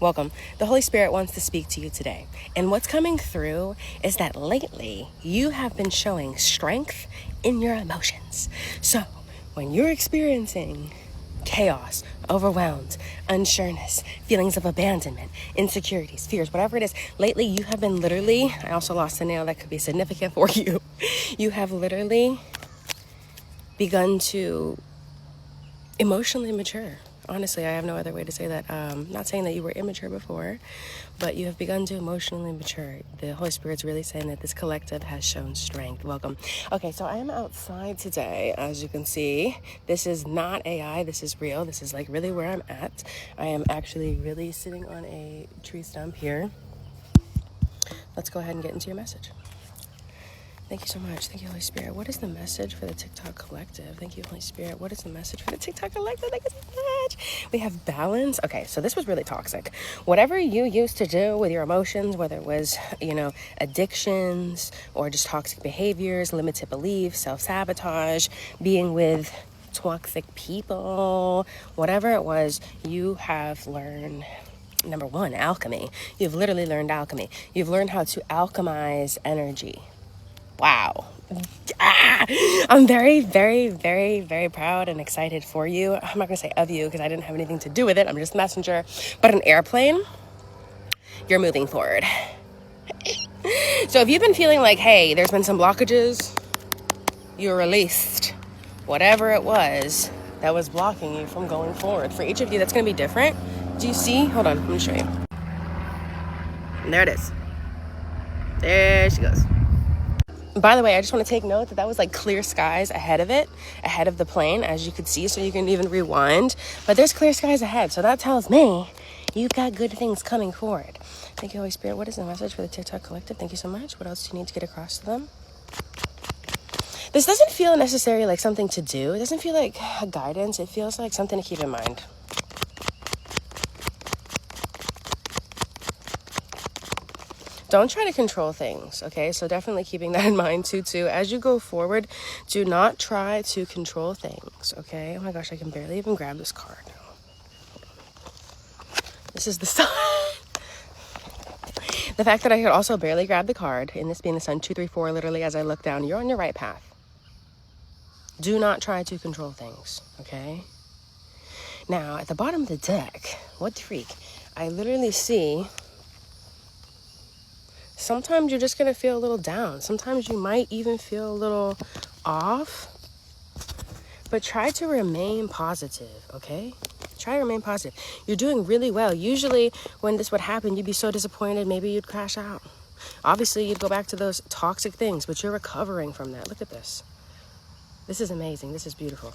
Welcome. The Holy Spirit wants to speak to you today. And what's coming through is that lately you have been showing strength in your emotions. So when you're experiencing chaos, overwhelmed, unsureness, feelings of abandonment, insecurities, fears, whatever it is, lately you have been literally, I also lost a nail that could be significant for you. You have literally begun to emotionally mature. Honestly, I have no other way to say that. Not saying that you were immature before, but you have begun to emotionally mature. The Holy Spirit's really saying that this collective has shown strength. Welcome. Okay, so I am outside today. As you can see, this is not AI. This is real. This is like really where I'm at. I am actually really sitting on a tree stump here. Let's go ahead and get into your message. Thank you so much. Thank you, Holy Spirit. What is the message for the TikTok collective? Thank you, Holy Spirit. What is the message for the TikTok collective? Thank you so much. We have balance. Okay, so this was really toxic. Whatever you used to do with your emotions, whether it was, addictions or just toxic behaviors, limited beliefs, self-sabotage, being with toxic people, whatever it was, you have learned. Number one, alchemy. You've literally learned alchemy. You've learned how to alchemize energy. Wow. I'm very, very, very, very proud and excited for you. I'm not going to say of you because I didn't have anything to do with it. I'm just a messenger. But an airplane, you're moving forward. So if you've been feeling like, hey, there's been some blockages, you're released. Whatever it was that was blocking you from going forward. For each of you, that's going to be different. Do you see? Hold on. Let me show you. And there it is. There she goes. By the way, I just want to take note that was like clear skies ahead of it, ahead of the plane, as you could see, so you can even rewind. But there's clear skies ahead, so that tells me you've got good things coming forward. Thank you, Holy Spirit. What is the message for the TikTok collective? Thank you so much. What else do you need to get across to them? This doesn't feel necessarily like something to do. It doesn't feel like a guidance. It feels like something to keep in mind. Don't try to control things, okay? So definitely keeping that in mind too. As you go forward, do not try to control things, okay? Oh my gosh, I can barely even grab this card. This is the sun. The fact that I could also barely grab the card, and this being the sun, 2, 3, 4, literally as I look down, you're on your right path. Do not try to control things, okay? Now, at the bottom of the deck, what the freak? I literally see... Sometimes you're just going to feel a little down. Sometimes you might even feel a little off. But try to remain positive, okay? Try to remain positive. You're doing really well. Usually when this would happen, you'd be so disappointed. Maybe you'd crash out. Obviously, you'd go back to those toxic things, but you're recovering from that. Look at this. This is amazing. This is beautiful.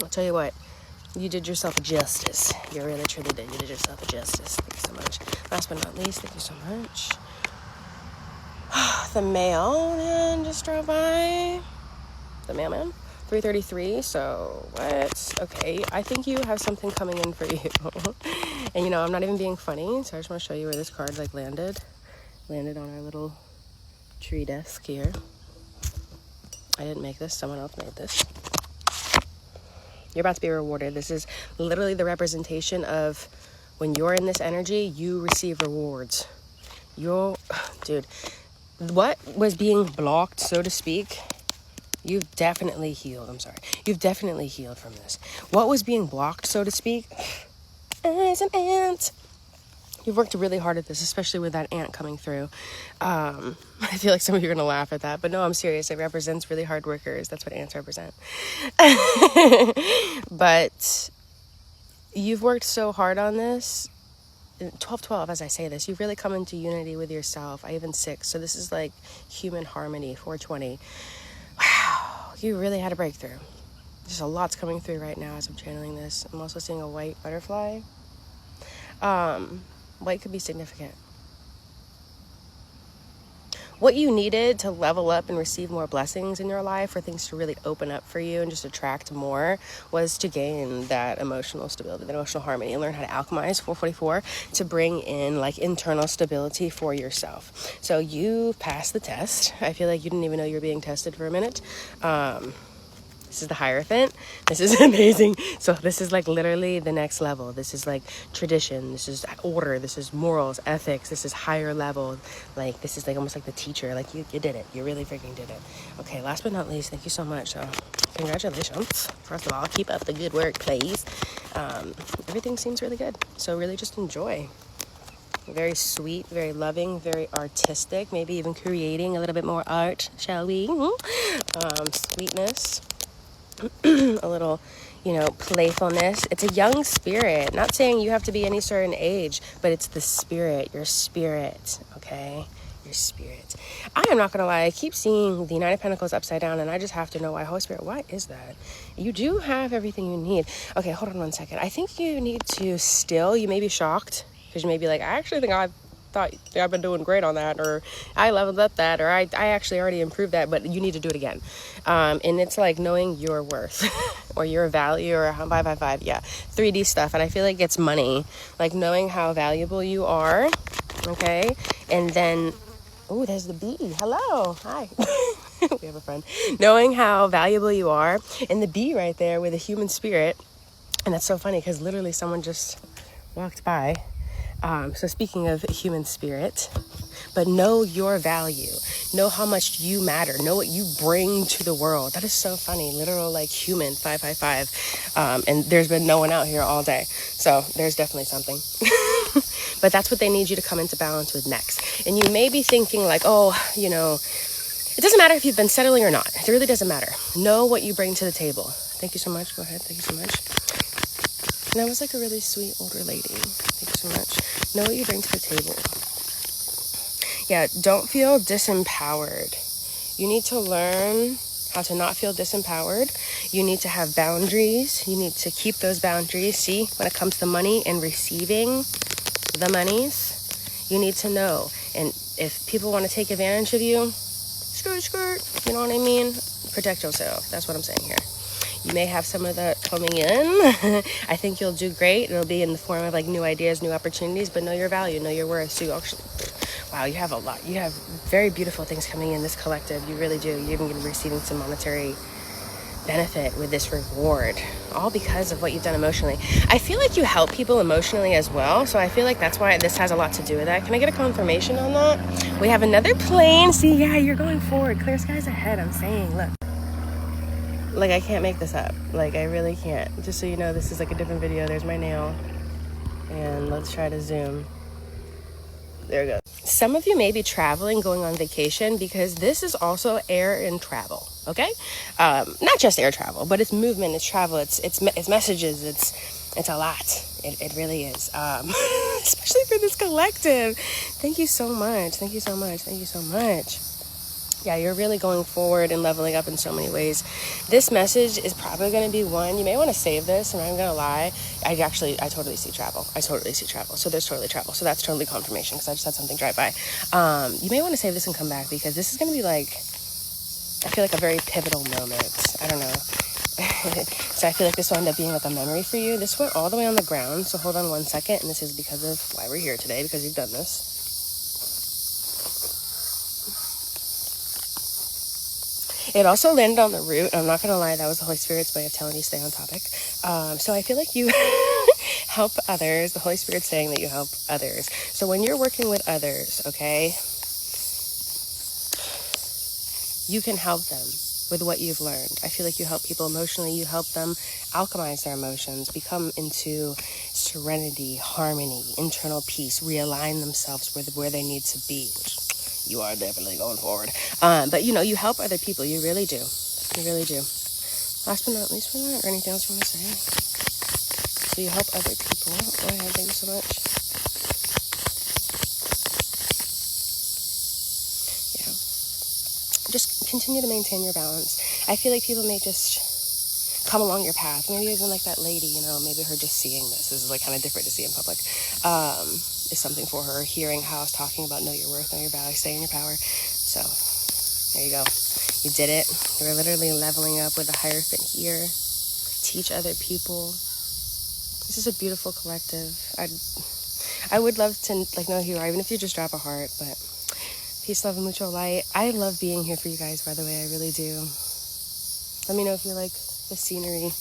I'll tell you what. You did yourself a justice. You really, truly did. You did yourself a justice. Thank you so much. Last but not least, thank you so much. The mailman just drove by. The mailman. 3:33. So what? Okay. I think you have something coming in for you. And I'm not even being funny. So I just want to show you where this card landed. Landed on our little tree desk here. I didn't make this. Someone else made this. You're about to be rewarded. This is literally the representation of when you're in this energy, you receive rewards. Dude. What was being blocked, so to speak, you've definitely healed. I'm sorry. You've definitely healed from this. What was being blocked, so to speak, is an ant. You've worked really hard at this, especially with that ant coming through. I feel like some of you are going to laugh at that, but no, I'm serious. It represents really hard workers. That's what ants represent. But you've worked so hard on this. 12-12, as I say this, you've really come into unity with yourself. I even 6, so this is like human harmony. 420. Wow, you really had a breakthrough. There's a lot's coming through right now as I'm channeling this. I'm also seeing a white butterfly. White could be significant. What you needed to level up and receive more blessings in your life, for things to really open up for you and just attract more, was to gain that emotional stability, that emotional harmony, and learn how to alchemize 444 to bring in like internal stability for yourself. So you passed the test. I feel like you didn't even know you were being tested for a minute. This is the Hierophant. This is amazing. So this is like literally the next level. This is like tradition. This is order. This is morals, ethics. This is higher level. Like this is like almost like the teacher. Like you did it. You really freaking did it. Okay, last but not least, thank you so much. So congratulations. First of all, keep up the good work, please. Everything seems really good. So really just enjoy. Very sweet, very loving, very artistic, maybe even creating a little bit more art, shall we? Sweetness. A little, playfulness. It's a young spirit. Not saying you have to be any certain age, but it's the spirit, your spirit, okay? Your spirit. I am not going to lie. I keep seeing the Nine of Pentacles upside down, and I just have to know why. Holy Spirit, why is that? You do have everything you need. Okay, hold on one second. I think you need to you may be shocked, because you may be like, I actually think I've been doing great on that, or I leveled up that, or I actually already improved that, but you need to do it again. And it's like knowing your worth or your value, or 555, yeah, 3D stuff. And I feel like it's money, like knowing how valuable you are, okay? And then, oh, there's the bee. Hello, hi. We have a friend. Knowing how valuable you are, and the bee right there with a human spirit. And that's so funny because literally someone just walked by. So speaking of human spirit, but know your value, know how much you matter, know what you bring to the world. That is so funny. Literal like human 555. And there's been no one out here all day. So there's definitely something. But that's what they need you to come into balance with next. And you may be thinking like, oh, it doesn't matter if you've been settling or not. It really doesn't matter. Know what you bring to the table. Thank you so much. Go ahead. Thank you so much. And that was like a really sweet older lady. Thank you so much. Know what you bring to the table. Yeah, don't feel disempowered. You need to learn how to not feel disempowered. You need to have boundaries. You need to keep those boundaries. See, when it comes to money and receiving the monies, you need to know. And if people want to take advantage of you, skirt, you know what I mean? Protect yourself. That's what I'm saying here. You may have some of that coming in. I think you'll do great. It'll be in the form of like new ideas, new opportunities, but know your value, know your worth. So you actually, wow, you have a lot. You have very beautiful things coming in this collective. You really do. You're even going to be receiving some monetary benefit with this reward, all because of what you've done emotionally. I feel like you help people emotionally as well. So I feel like that's why this has a lot to do with that. Can I get a confirmation on that? We have another plane. See, yeah, you're going forward. Clear skies ahead. I'm saying, look. Like, I can't make this up. Like, I really can't. Just so you know, this is like a different video. There's my nail. And let's try to zoom. There we go. Some of you may be traveling, going on vacation, because this is also air and travel, okay? Not just air travel, but it's movement, it's travel, it's messages, it's a lot. It really is. Especially for this collective. Thank you so much. Thank you so much. Thank you so much. Yeah, you're really going forward and leveling up in so many ways. This message is probably going to be one. You may want to save this, and I'm going to lie. I totally see travel. So there's totally travel. So that's totally confirmation because I just had something drive by. You may want to save this and come back because this is going to be like, I feel like a very pivotal moment. I don't know. So I feel like this will end up being like a memory for you. This went all the way on the ground. So hold on one second. And this is because of why we're here today, because you've done this. It also landed on the root. I'm not going to lie, that was the Holy Spirit's way of telling you to stay on topic. So I feel like you help others. The Holy Spirit's saying that you help others. So when you're working with others, okay, you can help them with what you've learned. I feel like you help people emotionally. You help them alchemize their emotions, become into serenity, harmony, internal peace, realign themselves with where they need to be. You are definitely going forward. But you help other people. You really do. You really do. Last but not least for that, or anything else you want to say? So you help other people. Go ahead. Thank you so much. Yeah. Just continue to maintain your balance. I feel like people may just come along your path. Maybe even like that lady, maybe her just seeing this is like kind of different to see in public. Is something for her. Hearing how I was talking about know your worth, know your value, stay in your power. So there you go. You did it. You're literally leveling up with a Hierophant here. Teach other people. This is a beautiful collective. I would love to know who you are, even if you just drop a heart. But peace, love, and mucho light. I love being here for you guys, by the way. I really do. Let me know if you like the scenery.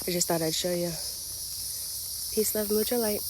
I just thought I'd show you. Peace, love, mucho light.